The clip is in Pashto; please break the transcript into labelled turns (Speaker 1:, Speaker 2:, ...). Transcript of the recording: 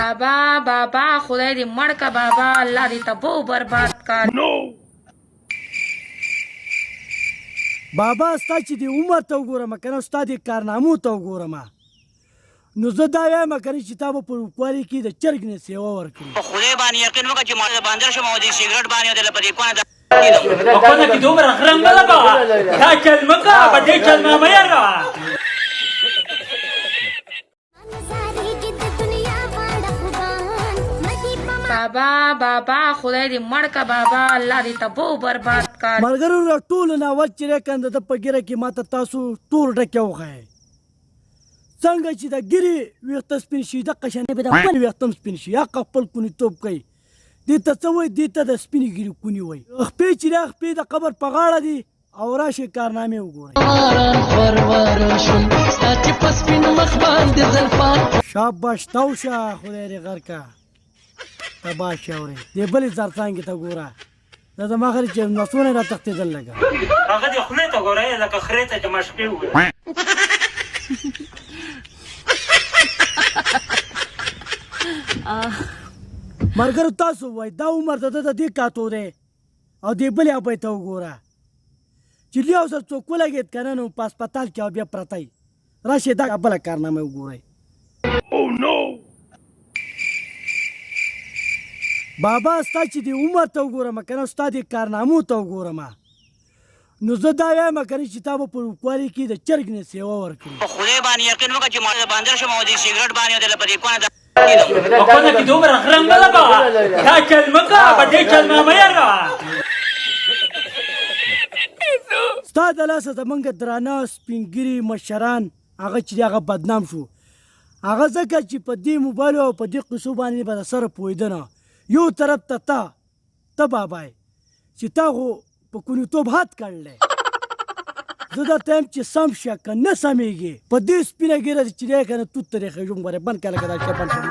Speaker 1: بابا بابا خدای دې مړ کا بابا الله دې تبو برباد کا
Speaker 2: بابا ستا چې د عمر ته وګورم کنه ستا د کارنامو ته وګورم نو زه دا وایم کنه چې تا به په وکوالي کې د چرګ نه سیوا ورکړي
Speaker 3: په خدای باندې یقین وکړه چې ما باندې شم او د سیګریټ باندې د لپاره کونه
Speaker 4: وكنا في دوبر خرم بلبا تاكل مقا بديك الماميرا
Speaker 1: بابا بابا خدای دې مړ کا بابا الله دې تبو برباد کا
Speaker 2: ملګرو را ټول نه وچره کنده د پګیره کې ماته تاسو ټول ډکه وخای څنګه چې د ګری وخت سپین شي د قشنه به د خپل وخت سپین شي یا خپل کونی توپ کوي دې ته څه وای دې ته د سپین ګری کونی وای خپې چې راخ په د قبر په غاړه دي او راشه کارنامه وګورئ شاباش توشه خدای دې غر کا تبا شاوري دې بلې زرڅانګې ته ګوره دا د ماخري چې نسونه را تختېدل لګا
Speaker 4: هغه دې خولې ته ګورې لکه خرې ته چې مشقې وګورې
Speaker 2: ملګرو تاسو وای دا عمر د دې کاتو دی او دې بلې ابۍ ته وګوره چې لیاو سره څوک ولګېد که نه نو په هسپتال کې او بیا پرتی راشئ دا بله کارنامه وګورئ بابا ستا چې د عمر ته وګورم که نه ستا د کارنامو ته وګورم نو زه دا وایم که نه چې تا به په وکوالي کې د چرګ نه سیوا ورکړي
Speaker 3: په خدای باندې یقین وکړه چې ما باندې شم او د سیګریټ باندې د لپاره کونه
Speaker 4: وكنا في دوبر خرم بلبا تاكل مقا بديك الماميرا
Speaker 2: ستا د لاسه زمونږ درانه سپینګري مشران هغه چې هغه بدنام شو هغه ځکه چې په دې موبایلو او په دې قصو باندې به د سره پوهېده نه یو طرف ته ته بابا چې تا خو په کونیتوب هات کړلی زه درته یم چې سم شه که نه سمېږي په دې سپینه ګیره چې دی که نه توت ته دې خېژوم غورې بند کړه لکه دا شی بند کړي